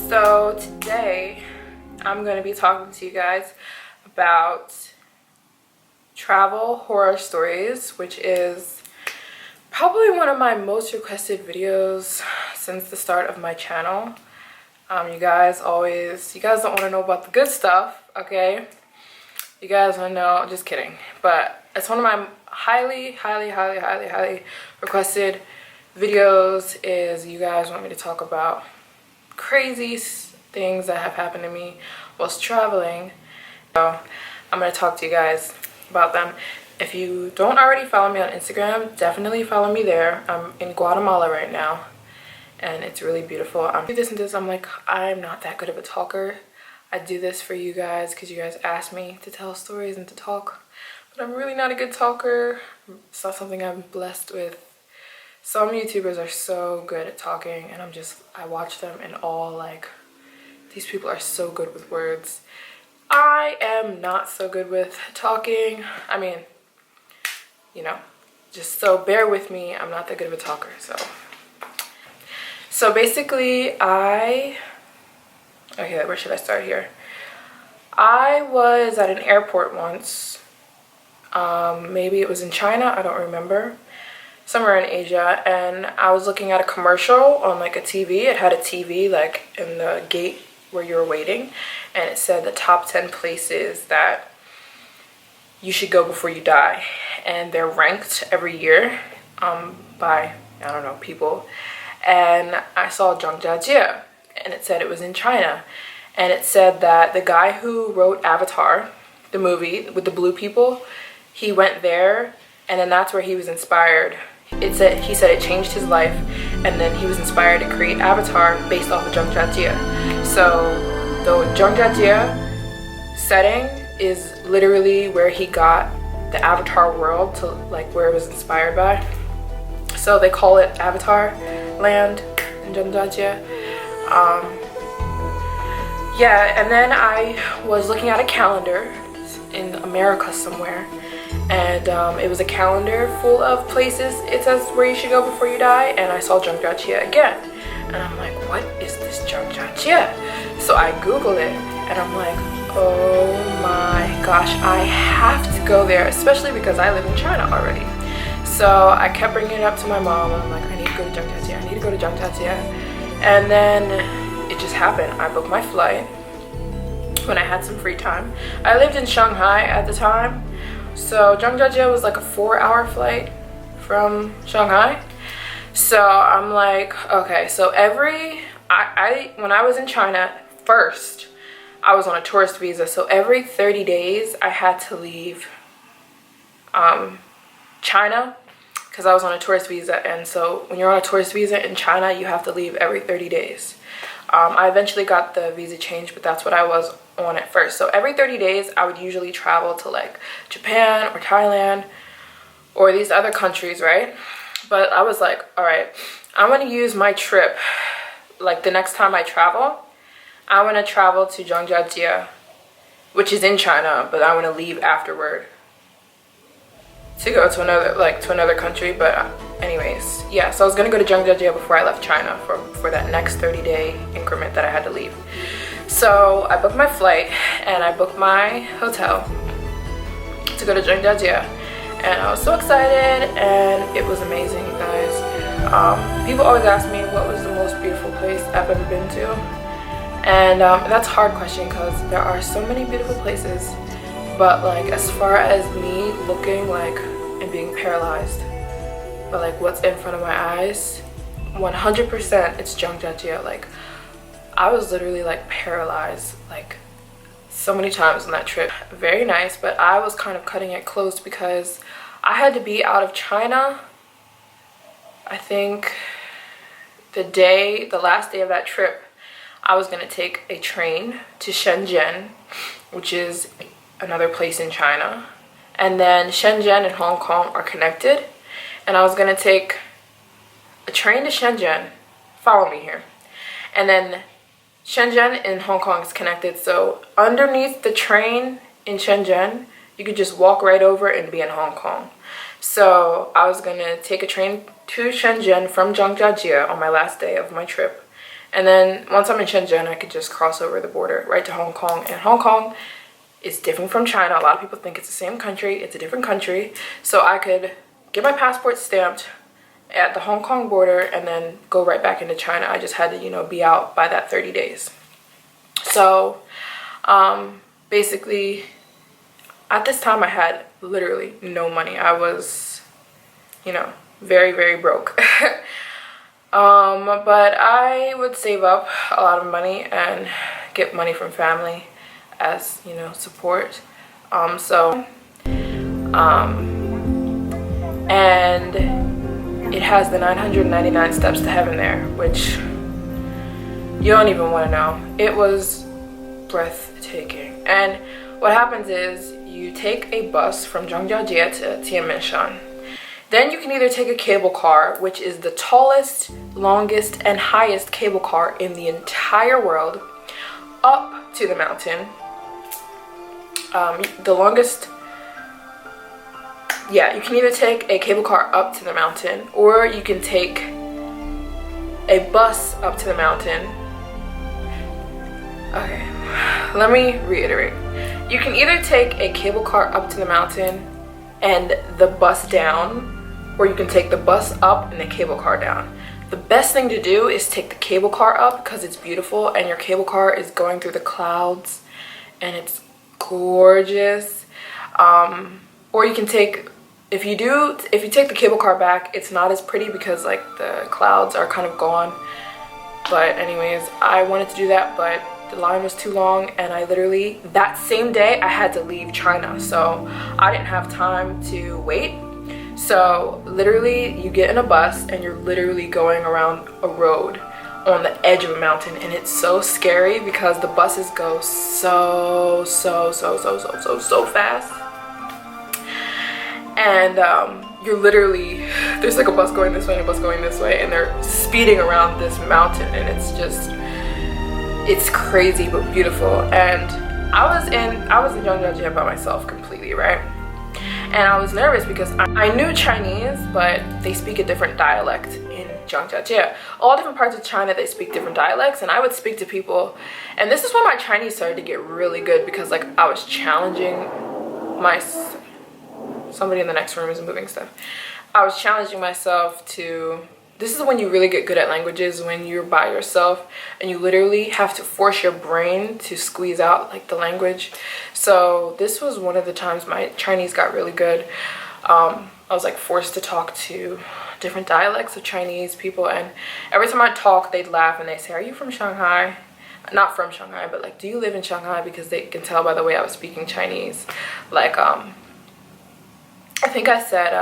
So today I'm going to be talking to you guys about travel horror stories, which is probably one of my most requested videos since the start of my channel. You guys don't want to know about the good stuff, okay? You guys want to know, just kidding. But it's one of my highly requested videos. Is you guys want me to talk about crazy things that have happened to me whilst traveling. So I'm going to talk to you guys about them. If you don't already follow me on Instagram, definitely follow me there. I'm in Guatemala right now and it's really beautiful. I'm like, I'm not that good of a talker. I do this for you guys because you guys asked me to tell stories and to talk, but I'm really not a good talker. It's not something I'm blessed with. Some YouTubers are so good at talking and I watch them and all, like, these people are so good with words. I am not so good with talking. I mean, you know, just so bear with me. I'm not that good of a talker. So basically okay, where should I start here? I was at an airport once. Maybe it was in China, I don't remember. Somewhere in Asia, and I was looking at a commercial on like a TV. It had a TV like in the gate where you were waiting, and it said the top 10 places that you should go before you die, and they're ranked every year by, I don't know, people. And I saw Zhangjiajie, and it said it was in China, and it said that the guy who wrote Avatar, the movie with the blue people, he went there, and then that's where he was inspired. He said it changed his life, and then he was inspired to create Avatar based off of Zhangjiajie. So the Zhangjiajie setting is literally where he got the Avatar world, to like where it was inspired by. So they call it Avatar land in Zhangjiajie. Yeah, and then I was looking at a calendar in America somewhere, and it was a calendar full of places. It says where you should go before you die, and I saw Zhangjiajie again, and I'm like, what is this Zhangjiajie? So I googled it, and I'm like, oh my gosh, I have to go there, especially because I live in China already. So I kept bringing it up to my mom, and I'm like, I need to go to Zhangjiajie, I need to go to Zhangjiajie. And then it just happened. I booked my flight when I had some free time. I lived in Shanghai at the time, so Zhangjiajie was like a 4-hour flight from Shanghai. So I'm like, okay, so when I was in China first, I was on a tourist visa, so every 30 days I had to leave China because I was on a tourist visa. And so when you're on a tourist visa in China, you have to leave every 30 days. I eventually got the visa changed, but that's what I was on at first. So every 30 days I would usually travel to like Japan or Thailand or these other countries, right? But I was like, all right, I'm going to use my trip, like the next time I travel, I want to travel to Zhangjiajie, which is in China, but I want to leave afterward to go to another country. But anyways, yeah, so I was gonna go to Zhangjiajie before I left China for that next 30-day increment that I had to leave. So I booked my flight and I booked my hotel to go to Zhangjiajie, and I was so excited, and it was amazing, you guys. People always ask me what was the most beautiful place I've ever been to, and that's a hard question because there are so many beautiful places. But like, as far as me looking like and being paralyzed but like what's in front of my eyes, 100% it's Zhangjiajie. Like, I was literally like paralyzed like so many times on that trip. Very nice, but I was kind of cutting it close because I had to be out of China, I think the last day of that trip. I was going to take a train to Shenzhen, which is another place in China, and then Shenzhen and Hong Kong are connected, and I was gonna take a train to Shenzhen, follow me here, and then Shenzhen and Hong Kong is connected, so underneath the train in Shenzhen you could just walk right over and be in Hong Kong. So I was gonna take a train to Shenzhen from Zhangjiajie on my last day of my trip, And then once I'm in Shenzhen, I could just cross over the border right to Hong Kong. And Hong Kong is different from China. A lot of people think it's the same country. It's a different country. So I could get my passport stamped at the Hong Kong border and then go right back into China. I just had to, you know, be out by that 30 days. So basically, at this time, I had literally no money. I was, you know, very, very broke. But I would save up a lot of money and get money from family as, you know, support. And it has the 999 steps to heaven there, which you don't even want to know. It was breathtaking. And what happens is you take a bus from Zhangjiajie to Tianminshan. Then you can either take a cable car, which is the tallest, longest, and highest cable car in the entire world, up to the mountain. The longest, yeah, you can either take a cable car up to the mountain, or you can take a bus up to the mountain. Okay, let me reiterate. You can either take a cable car up to the mountain and the bus down, or you can take the bus up and the cable car down. The best thing to do is take the cable car up because it's beautiful and your cable car is going through the clouds and it's gorgeous. Or you can take, if you take the cable car back, it's not as pretty because like the clouds are kind of gone. But anyways, I wanted to do that, but the line was too long, and I literally, that same day, I had to leave China, so I didn't have time to wait. So literally, you get in a bus, and you're literally going around a road on the edge of a mountain, and it's so scary because the buses go so fast. And you're literally, there's like a bus going this way and a bus going this way, and they're speeding around this mountain, and it's just, it's crazy but beautiful. And I was in Zhangjiajie by myself completely, right? And I was nervous because I knew Chinese, but they speak a different dialect in Zhangjiajie. All different parts of China, they speak different dialects, and I would speak to people, and this is when my Chinese started to get really good because like I was challenging somebody in the next room is moving stuff. I was challenging myself to, this is when you really get good at languages, when you're by yourself and you literally have to force your brain to squeeze out like the language. So this was one of the times my Chinese got really good. I was like forced to talk to different dialects of Chinese people, and every time I talk, they'd laugh and they'd say, "Are you from Shanghai?" Not from Shanghai, but like, "Do you live in Shanghai?" Because they can tell by the way I was speaking Chinese. Like, I think I said,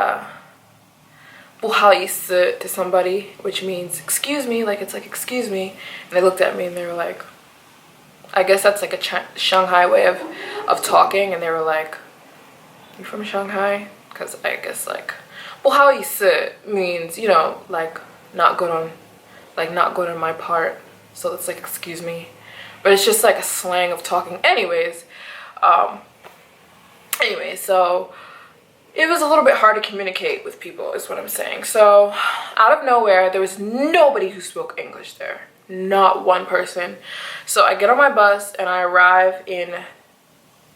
不好意思 to somebody, which means excuse me, like it's like excuse me, and they looked at me and they were like, I guess that's like a Shanghai way of talking, and they were like, "You from Shanghai?" Because I guess like 不好意思 means, you know, like not good on my part, so it's like excuse me, but it's just like a slang of talking. Anyways, so it was a little bit hard to communicate with people is what I'm saying. So out of nowhere, there was nobody who spoke English there. Not one person. So I get on my bus and I arrive in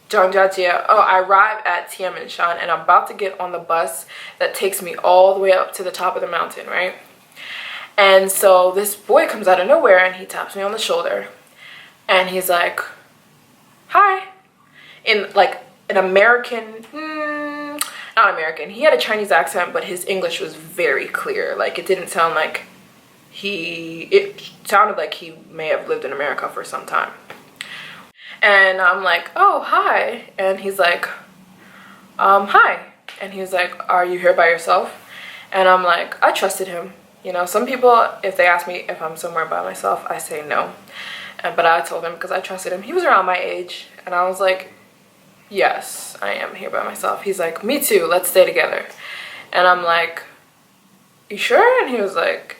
Zhangjiajie. Oh, I arrive at Tianminshan, and I'm about to get on the bus that takes me all the way up to the top of the mountain, right? And so this boy comes out of nowhere and he taps me on the shoulder and he's like, "Hi," in like an American, not American, he had a Chinese accent, but his English was very clear. Like it didn't sound like it sounded like he may have lived in America for some time. And I'm like, "Oh, hi." And he's like, "Hi." And he was like, "Are you here by yourself?" And I'm like, I trusted him. You know, some people, if they ask me if I'm somewhere by myself, I say no. But I told him because I trusted him. He was around my age, and I was like, "Yes, I am here by myself." He's like, "Me too, let's stay together." And I'm like, "You sure?" And he was like,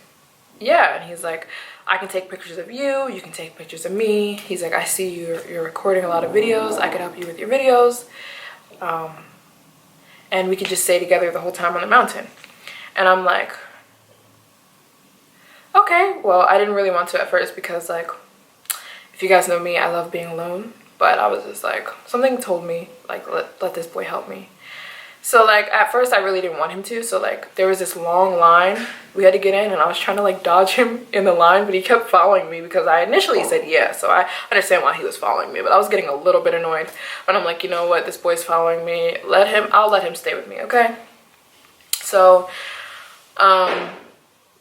"Yeah." And he's like, "I can take pictures of you, you can take pictures of me." He's like, "I see you're recording a lot of videos, I could help you with your videos. And we could just stay together the whole time on the mountain." And I'm like, okay. Well, I didn't really want to at first because, like, if you guys know me, I love being alone. But I was just like, something told me, like, let this boy help me. So, like, at first I really didn't want him to. So, like, there was this long line we had to get in, and I was trying to, like, dodge him in the line, but he kept following me because I initially said yeah. So I understand why he was following me, but I was getting a little bit annoyed. But I'm like, you know what, this boy's following me. I'll let him stay with me, okay? So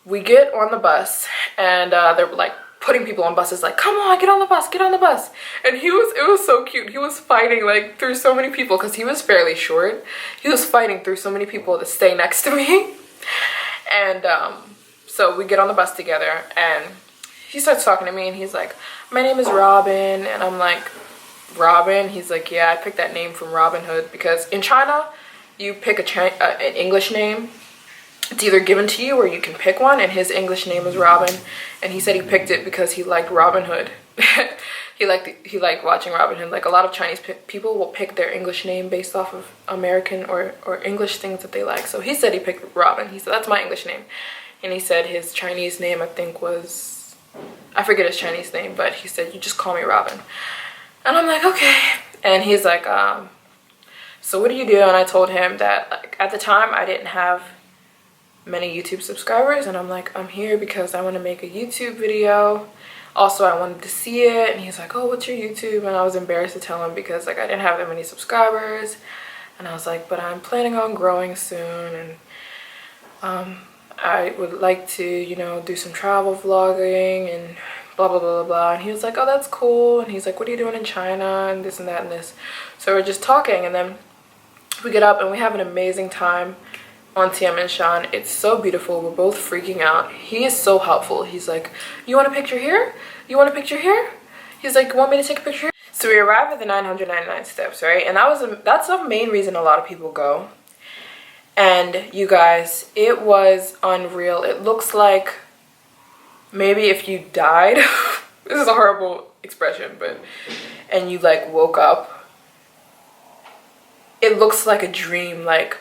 we get on the bus, and they're like putting people on buses, like, come on, get on the bus, get on the bus. And it was so cute. He was fighting like through so many people because he was fairly short. He was fighting through so many people to stay next to me. And so we get on the bus together, and he starts talking to me, and he's like, my name is Robin. And I'm like, Robin? He's like, yeah, I picked that name from Robin Hood, because in China you pick an English name. It's either given to you or you can pick one, and his English name is Robin, and he said he picked it because he liked Robin Hood. he liked watching Robin Hood. Like, a lot of Chinese people will pick their English name based off of American or English things that they like. So he said he picked Robin. He said, that's my English name. And he said his Chinese name, I think, was, I forget his Chinese name, but he said, you just call me Robin. And I'm like, okay. And he's like, so what do you do? And I told him that, like, at the time I didn't have many YouTube subscribers, and I'm like, I'm here because I want to make a YouTube video. Also, I wanted to see it. And he's like, oh, what's your YouTube? And I was embarrassed to tell him because, like, I didn't have that many subscribers. And I was like, but I'm planning on growing soon, and I would like to, you know, do some travel vlogging and blah blah blah blah blah. And he was like, oh, that's cool. And he's like, what are you doing in China, and this and that and this. So we're just talking, and then we get up and we have an amazing time on Tianminshan. It's so beautiful. We're both freaking out. He is so helpful. He's like, you want a picture here? You want a picture here? He's like, you want me to take a picture here? So we arrive at the 999 steps, right? And that's the main reason a lot of people go. And you guys, it was unreal. It looks like maybe if you died, this is a horrible expression, but, and you like woke up, it looks like a dream, like,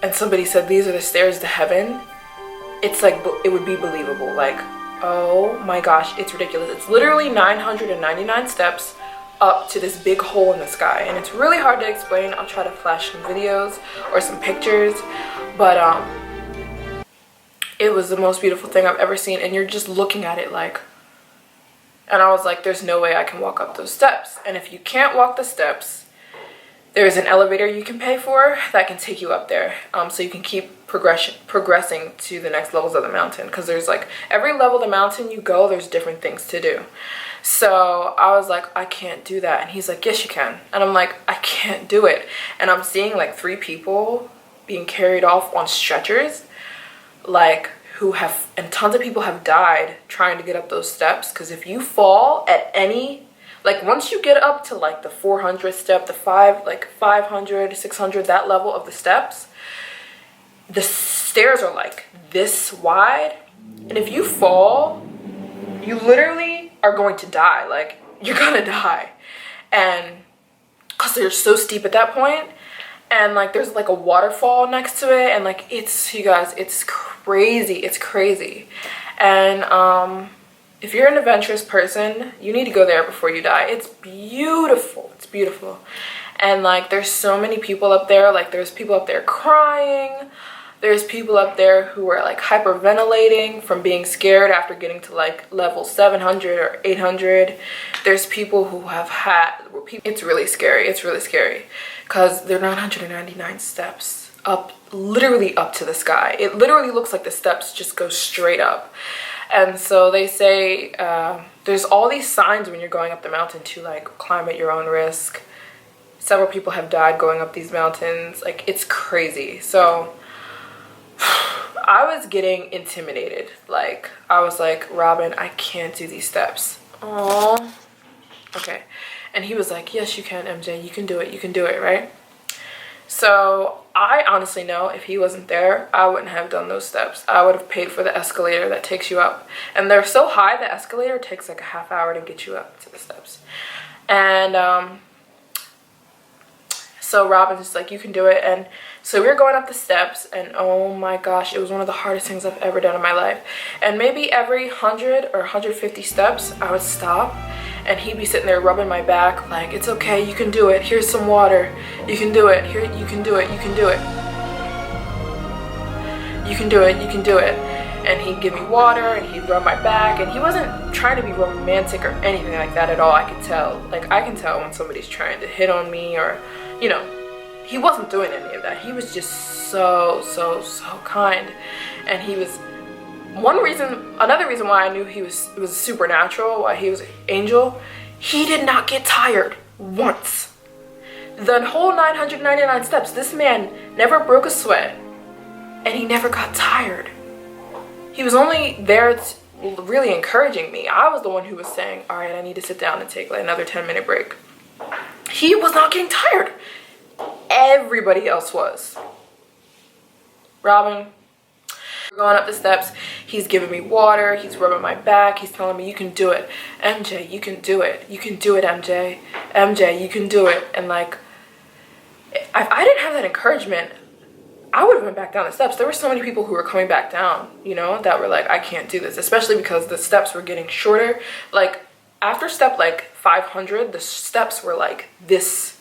and somebody said these are the stairs to heaven. It's like, it would be believable. Like, oh my gosh, it's ridiculous. It's literally 999 steps up to this big hole in the sky, and it's really hard to explain. I'll try to flash some videos or some pictures, but it was the most beautiful thing I've ever seen. And you're just looking at it like, and I was like, there's no way I can walk up those steps. And if you can't walk the steps, there's an elevator you can pay for that can take you up there, so you can keep progressing to the next levels of the mountain, because there's like, every level of the mountain you go, there's different things to do. So I was like, I can't do that. And he's like, yes you can. And I'm like, I can't do it. And I'm seeing like 3 people being carried off on stretchers, like, and tons of people have died trying to get up those steps, because if you fall at any, like, once you get up to like the 400 step, the 500, 600, that level of the steps, the stairs are like this wide, and if you fall, you literally are going to die. Like, you're gonna die. And because they're so steep at that point, and like there's like a waterfall next to it, and like, it's, you guys, it's crazy. It's crazy. And if you're an adventurous person, you need to go there before you die. It's beautiful. It's beautiful. And like, there's so many people up there. Like, there's people up there crying. There's people up there who are like hyperventilating from being scared after getting to like level 700 or 800. There's people who have it's really scary. It's really scary because they're 999 steps up, literally up to the sky. It literally looks like the steps just go straight up. And so they say there's all these signs when you're going up the mountain to like climb at your own risk. Several people have died going up these mountains. Like, it's crazy. So I was getting intimidated. Like, I was like, Robin, I can't do these steps. Aww. Okay. And he was like, yes, you can, MJ. You can do it. You can do it, right? So I honestly know if he wasn't there, I wouldn't have done those steps. I would have paid for the escalator that takes you up. And they're so high, the escalator takes like a half hour to get you up to the steps. And So Robin's just like, you can do it. And so we were going up the steps, and oh my gosh, it was one of the hardest things I've ever done in my life. And maybe every 100 or 150 steps, I would stop, and he'd be sitting there rubbing my back like, it's okay, you can do it. Here's some water. You can do it. Here, you can do it. You can do it. You can do it. You can do it. And he'd give me water, and he'd rub my back, and he wasn't trying to be romantic or anything like that at all. I could tell. Like, I can tell when somebody's trying to hit on me, or, you know, he wasn't doing any of that. He was just so kind. And he was, another reason why I knew it was supernatural, why he was an angel, he did not get tired once. The whole 999 steps, this man never broke a sweat, and he never got tired. He was only there really encouraging me. I was the one who was saying, all right, I need to sit down and take like another 10-minute break. He was not getting tired. Everybody else was. Robin, we're going up the steps. He's giving me water. He's rubbing my back. He's telling me, you can do it. MJ, you can do it. You can do it, MJ. MJ, you can do it. And like, if I didn't have that encouragement, I would have went back down the steps. There were so many people who were coming back down, you know, that were like, I can't do this, especially because the steps were getting shorter. Like, after step like 500, the steps were like this.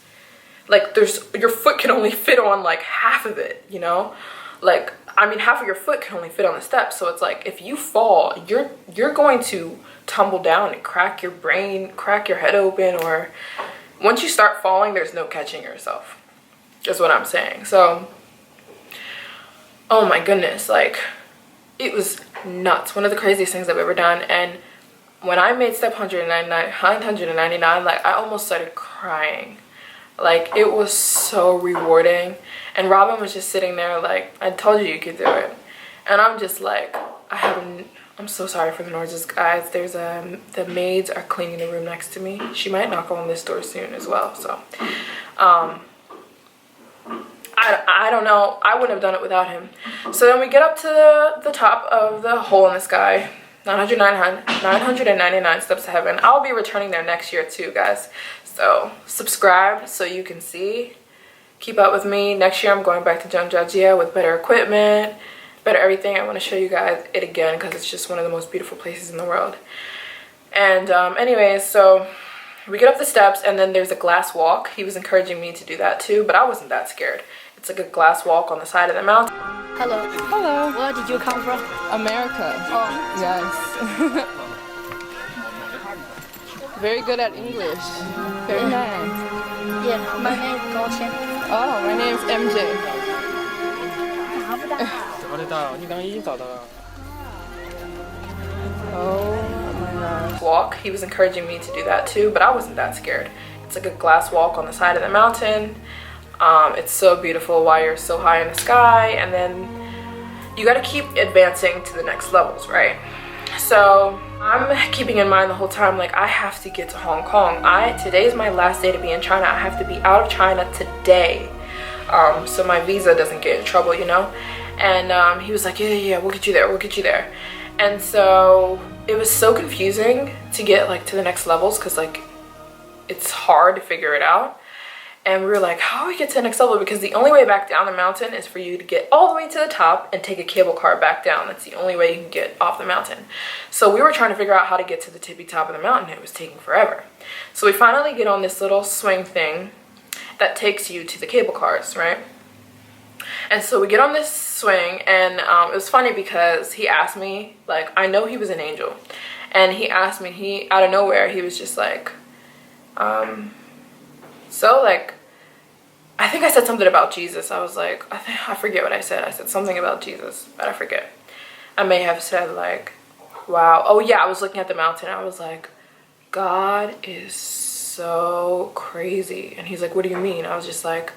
Like, your foot can only fit on like half of it, you know? Like, I mean, half of your foot can only fit on the steps. So it's like, if you fall, you're going to tumble down and crack your brain, crack your head open, or once you start falling, there's no catching yourself, is what I'm saying. So, oh my goodness, like, it was nuts. One of the craziest things I've ever done. And when I made step 999, like, I almost started crying. Like, it was so rewarding. And Robin was just sitting there like, I told you could do it. And I'm just like, I'm so sorry for the noises, guys. There's the maids are cleaning the room next to me. She might knock on this door soon as well. So, I don't know. I wouldn't have done it without him. So then we get up to the top of the hole in the sky. 999 steps to heaven. I'll be returning there next year too, guys. So subscribe so you can see. Keep up with me. Next year I'm going back to Jungjajiao with better equipment, better everything. I want to show you guys it again because it's just one of the most beautiful places in the world. And anyways, so we get up the steps, and then there's a glass walk. He was encouraging me to do that too, but I wasn't that scared. It's like a glass walk on the side of the mountain. Hello. Hello. Where did you come from? America. Oh. Yes. Very good at English. Very nice. Yeah, my name is Gao. Oh, my name is MJ. Oh my gosh. Walk. He was encouraging me to do that too, but I wasn't that scared. It's like a glass walk on the side of the mountain. It's so beautiful while you're so high in the sky, and then you got to keep advancing to the next levels, right? So I'm keeping in mind the whole time, like, I have to get to Hong Kong. Today's my last day to be in China. I have to be out of China today, so my visa doesn't get in trouble, you know. And he was like, yeah, we'll get you there, we'll get you there. And so it was so confusing to get like to the next levels, because like it's hard to figure it out. And we were like, how do we get to the next level? Because the only way back down the mountain is for you to get all the way to the top and take a cable car back down. That's the only way you can get off the mountain. So we were trying to figure out how to get to the tippy top of the mountain. It was taking forever. So we finally get on this little swing thing that takes you to the cable cars, right? And so we get on this swing, and it was funny because he asked me, like, I know he was an angel. And he asked me, out of nowhere, he was just like, so like, I think I said something about Jesus. I was like, I forget what I said. I said something about Jesus, but I forget. I may have said like, wow. Oh yeah, I was looking at the mountain. I was like, God is so crazy. And he's like, what do you mean? I was just like,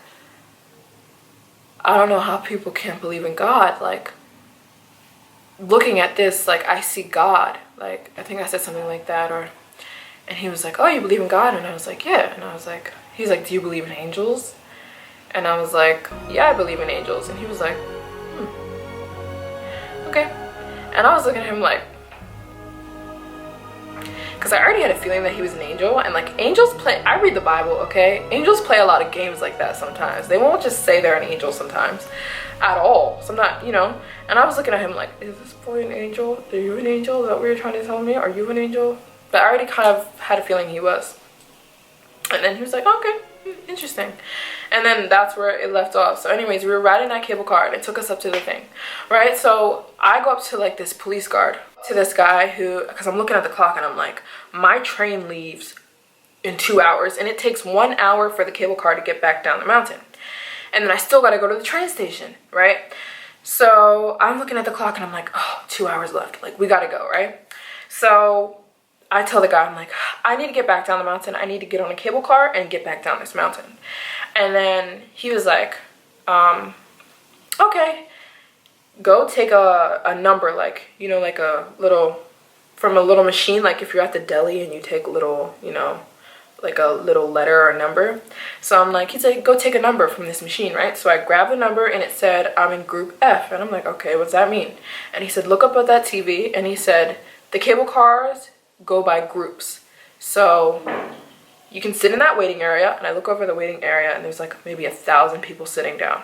I don't know how people can't believe in God. Like, looking at this, like, I see God. Like, I think I said something like that. And he was like, oh, you believe in God? And I was like, yeah. And I was like, he's like, do you believe in angels? And I was like, yeah, I believe in angels. And he was like, okay. And I was looking at him like, because I already had a feeling that he was an angel. And like angels play, I read the Bible, okay? Angels play a lot of games like that sometimes. They won't just say they're an angel sometimes at all. So I'm not, you know. And I was looking at him like, is this boy an angel? Are you an angel? Is that what you're trying to tell me? Are you an angel? But I already kind of had a feeling he was. And then he was like, okay, interesting. And then that's where it left off. So anyways, we were riding that cable car and it took us up to the thing, right? So I go up to like this police guard, to this guy who, because I'm looking at the clock and I'm like, my train leaves in 2 hours and it takes 1 hour for the cable car to get back down the mountain. And then I still got to go to the train station, right? So I'm looking at the clock and I'm like, oh, 2 hours left. Like, we got to go, right? So I tell the guy, I'm like, I need to get back down the mountain. I need to get on a cable car and get back down this mountain. And then he was like, okay, go take a number, like, you know, like a little, from a little machine, like if you're at the deli and you take a little, you know, like a little letter or number. So I'm like, he's like, go take a number from this machine, right? So I grabbed the number and it said, I'm in group F. And I'm like, okay, what's that mean? And he said, look up at that TV. And he said, the cable cars go by groups. So you can sit in that waiting area. And I look over the waiting area and there's like maybe 1,000 people sitting down.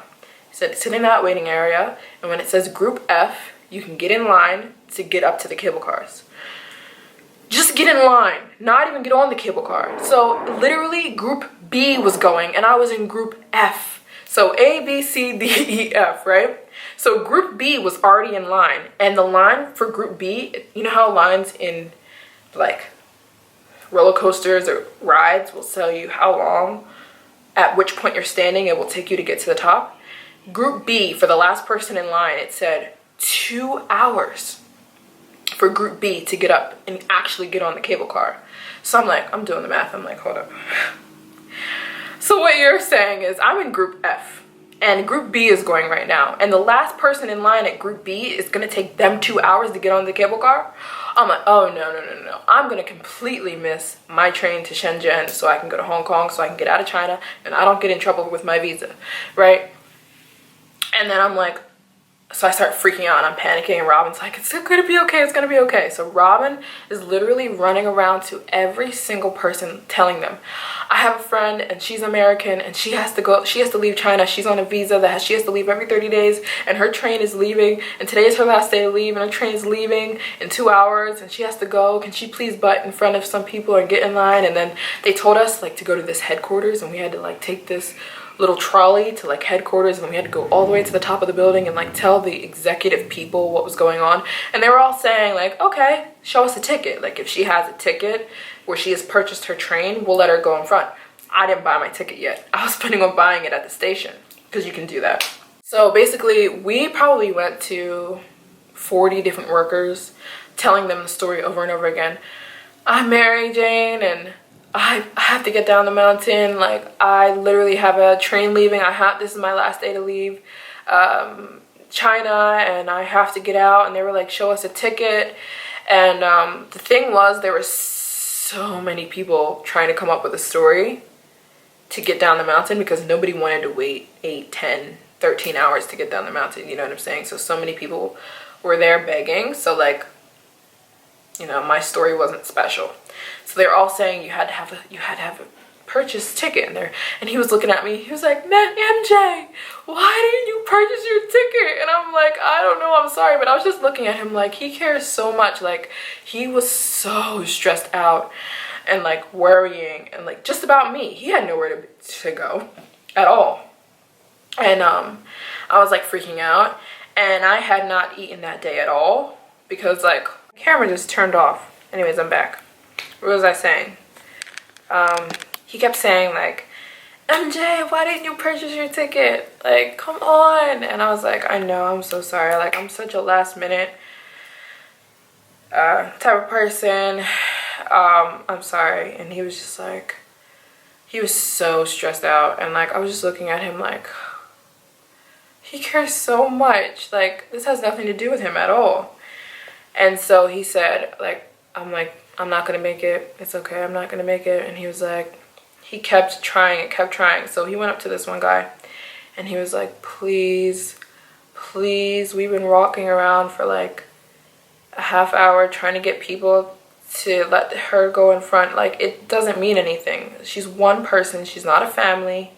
He said, sit in that waiting area. And when it says group F, you can get in line to get up to the cable cars. Just get in line, not even get on the cable car. So literally group B was going and I was in group F. So A, B, C, D, E, F, right? So group B was already in line, and the line for group B, you know how lines in like roller coasters or rides will tell you how long, at which point you're standing, it will take you to get to the top. Group B, for the last person in line, it said 2 hours for group B to get up and actually get on the cable car. So I'm like, I'm doing the math. I'm like, hold up. So what you're saying is I'm in group F and group B is going right now. And the last person in line at group B is going to take them 2 hours to get on the cable car. I'm like, oh, no. I'm going to completely miss my train to Shenzhen so I can go to Hong Kong, so I can get out of China and I don't get in trouble with my visa, right? And then I'm like, so I start freaking out and I'm panicking, and Robin's like, it's gonna be okay, it's gonna be okay. So Robin is literally running around to every single person telling them, I have a friend and she's American and she has to leave China. She's on a visa that she has to leave every 30 days and her train is leaving and today is her last day to leave and her train is leaving in 2 hours and she has to go. Can she please butt in front of some people and get in line? And then they told us like to go to this headquarters and we had to like take this little trolley to like headquarters, and then we had to go all the way to the top of the building and like tell the executive people what was going on. And they were all saying like, okay, show us a ticket. Like if she has a ticket where she has purchased her train, we'll let her go in front. I didn't buy my ticket yet. I was planning on buying it at the station because you can do that. So basically we probably went to 40 different workers telling them the story over and over again. I'm Mary Jane and I have to get down the mountain. Like I literally have a train leaving. This is my last day to leave China and I have to get out. And they were like, show us a ticket. And the thing was, there were so many people trying to come up with a story to get down the mountain because nobody wanted to wait 8, 10, 13 hours to get down the mountain. You know what I'm saying? So many people were there begging. So like, you know, my story wasn't special. So they're all saying you had to have a purchase ticket, and he was looking at me. He was like, man, MJ, why didn't you purchase your ticket? And I'm like, I don't know, I'm sorry. But I was just looking at him like he cares so much. Like he was so stressed out and like worrying and like just about me. He had nowhere to go at all. And I was like freaking out, and I had not eaten that day at all because like the camera just turned off. Anyways, I'm back. What was I saying? He kept saying like, MJ, why didn't you purchase your ticket? Like, come on. And I was like, I know, I'm so sorry. Like, I'm such a last minute type of person. I'm sorry. And he was just like, he was so stressed out. And like, I was just looking at him like, he cares so much. Like, this has nothing to do with him at all. And so he said, like, I'm like, I'm not gonna make it. It's okay, I'm not gonna make it. And he was like, he kept trying and kept trying. So he went up to this one guy and he was like, please, we've been walking around for like a half hour trying to get people to let her go in front. Like, it doesn't mean anything. She's one person. She's not a family,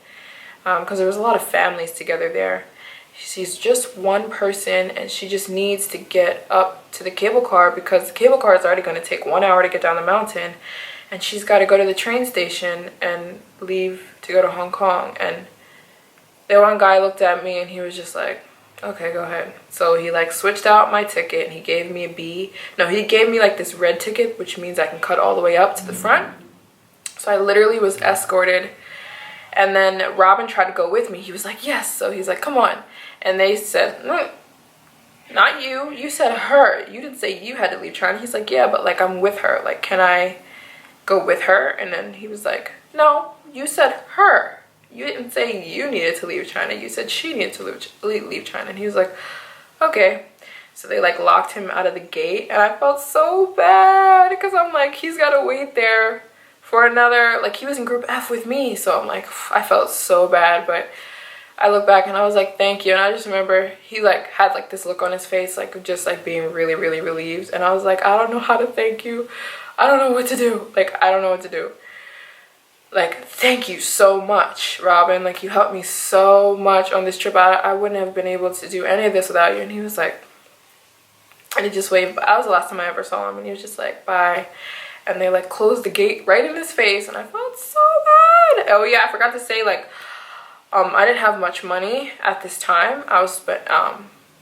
because there was a lot of families together there. She's just one person, and she just needs to get up to the cable car, because the cable car is already going to take 1 hour to get down the mountain, and she's got to go to the train station and leave to go to Hong Kong. And the one guy looked at me and he was just like, okay, go ahead. So he like switched out my ticket and he gave me a B. No, he gave me like this red ticket, which means I can cut all the way up to the front. So I literally was escorted. And then Robin tried to go with me. He was like, yes. So he's like, come on. And they said, not you. You said her. You didn't say you had to leave China. He's like, yeah, but like I'm with her. Like, can I go with her? And then he was like, no, you said her. You didn't say you needed to leave China. You said she needed to leave China. And he was like, okay. So they like locked him out of the gate. And I felt so bad because I'm like, he's got to wait there for another, like he was in group F with me. So I'm like, I felt so bad. But I look back and I was like, thank you. And I just remember he like had like this look on his face, like just like being really, really relieved. And I was like, I don't know how to thank you. I don't know what to do. Like, I don't know what to do. Like, thank you so much, Robin. Like, you helped me so much on this trip. I wouldn't have been able to do any of this without you. And he was like, and he just waved. That was the last time I ever saw him. And he was just like, bye. And they like closed the gate right in his face. And I felt so bad. Oh yeah, I forgot to say, like, I didn't have much money at this time. I was,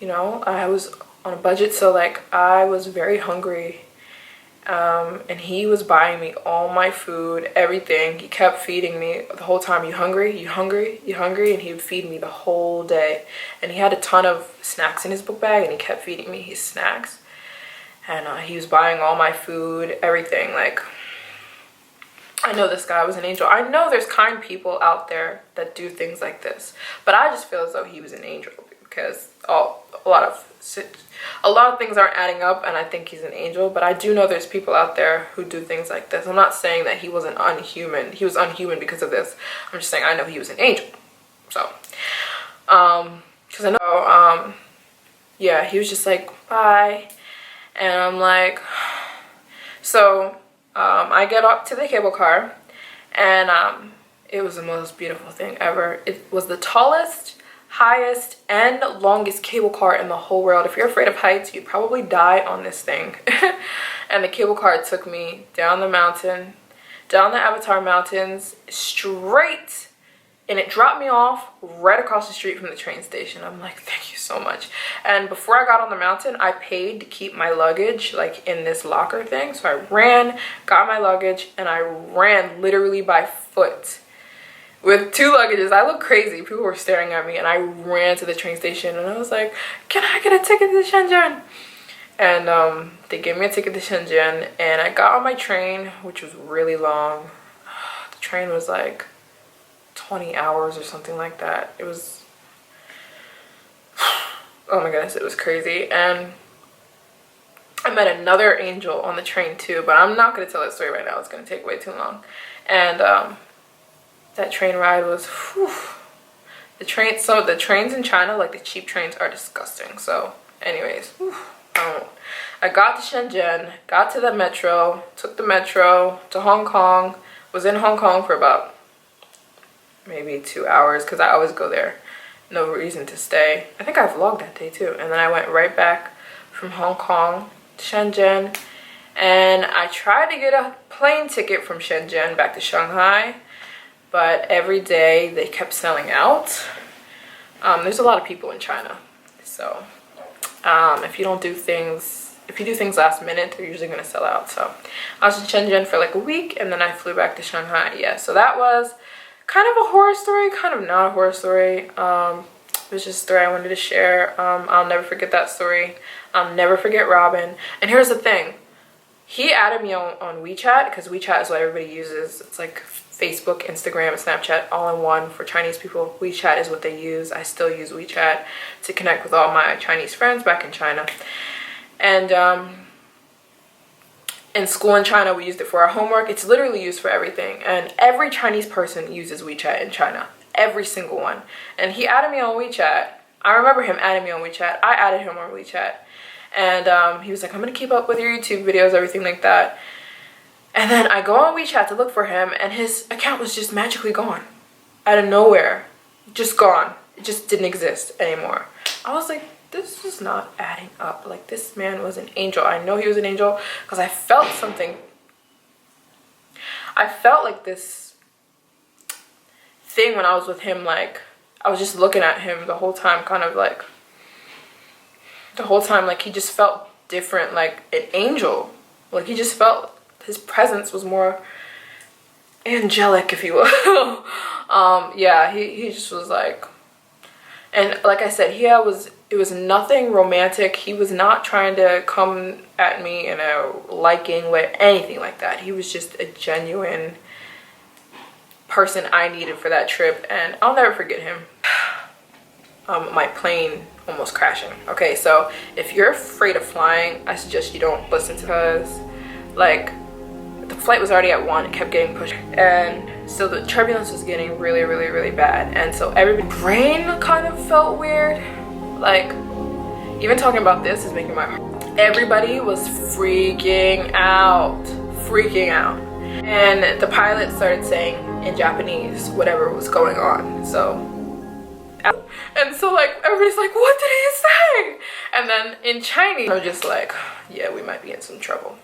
you know, I was on a budget. So like, I was very hungry. And he was buying me all my food, everything. He kept feeding me the whole time. You hungry? You hungry? You hungry? And he would feed me the whole day. And he had a ton of snacks in his book bag, and he kept feeding me his snacks. And he was buying all my food, everything. Like, I know this guy was an angel. I know there's kind people out there that do things like this, but I just feel as though he was an angel, because a lot of things aren't adding up, and I think he's an angel. But I do know there's people out there who do things like this. I'm not saying that he wasn't unhuman. He was unhuman because of this. I'm just saying I know he was an angel. So, because I know, yeah, he was just like, bye. And I'm like, so, I get up to the cable car, and it was the most beautiful thing ever. It was the tallest, highest, and longest cable car in the whole world. If you're afraid of heights, you'd probably die on this thing. And the cable car took me down the mountain, down the Avatar Mountains, straight, and it dropped me off right across the street from the train station. I'm like, thank you so much. And before I got on the mountain, I paid to keep my luggage like in this locker thing. So I ran, got my luggage, and I ran literally by foot with 2 luggages. I look crazy. People were staring at me, and I ran to the train station, and I was like, can I get a ticket to Shenzhen? And they gave me a ticket to Shenzhen, and I got on my train, which was really long. The train was like 20 hours or something like that. It was, oh my goodness, it was crazy. And I met another angel on the train too, but I'm not going to tell that story right now. It's going to take way too long. And that train ride was, whew. The trains in China, like the cheap trains, are disgusting. So anyways, whew, I got to Shenzhen, got to the metro, took the metro to Hong Kong, was in Hong Kong for about maybe 2 hours, because I always go there. No reason to stay. I think I vlogged that day too. And then I went right back from Hong Kong to Shenzhen, and I tried to get a plane ticket from Shenzhen back to Shanghai, but every day they kept selling out. There's a lot of people in China, so if you do things last minute, they're usually gonna sell out. So I was in Shenzhen for like a week, and then I flew back to Shanghai. Yeah, so that was kind of a horror story, kind of not a horror story. It was just a story I wanted to share. I'll never forget that story. I'll never forget Robin. And here's the thing. He added me on WeChat, because WeChat is what everybody uses. It's like Facebook, Instagram, and Snapchat all in one for Chinese people. WeChat is what they use. I still use WeChat to connect with all my Chinese friends back in China. And in school in China, we used it for our homework. It's literally used for everything. And every Chinese person uses WeChat in China. Every single one. And he added me on WeChat. I remember him adding me on WeChat. I added him on WeChat. And he was like, I'm going to keep up with your YouTube videos, everything like that. And then I go on WeChat to look for him, and his account was just magically gone. Out of nowhere. Just gone. It just didn't exist anymore. I was like, this is not adding up. Like, this man was an angel. I know he was an angel because I felt something. I felt like this thing when I was with him. Like, I was just looking at him the whole time, kind of like, the whole time, like, he just felt different, like an angel. Like, he just felt, his presence was more angelic, if you will. Yeah, he just was like, and like I said, it was nothing romantic. He was not trying to come at me in a liking way, anything like that. He was just a genuine person I needed for that trip, and I'll never forget him. My plane almost crashing. Okay, so if you're afraid of flying, I suggest you don't listen to, because like the flight was already at 1, it kept getting pushed, and so the turbulence was getting really, really, really bad, and so everybody's brain kind of felt weird. Like, even talking about this is making my heart. Everybody was freaking out, and the pilot started saying in Japanese whatever was going on. So, and so like everybody's like, what did he say? And then in Chinese, I'm just like, yeah, we might be in some trouble.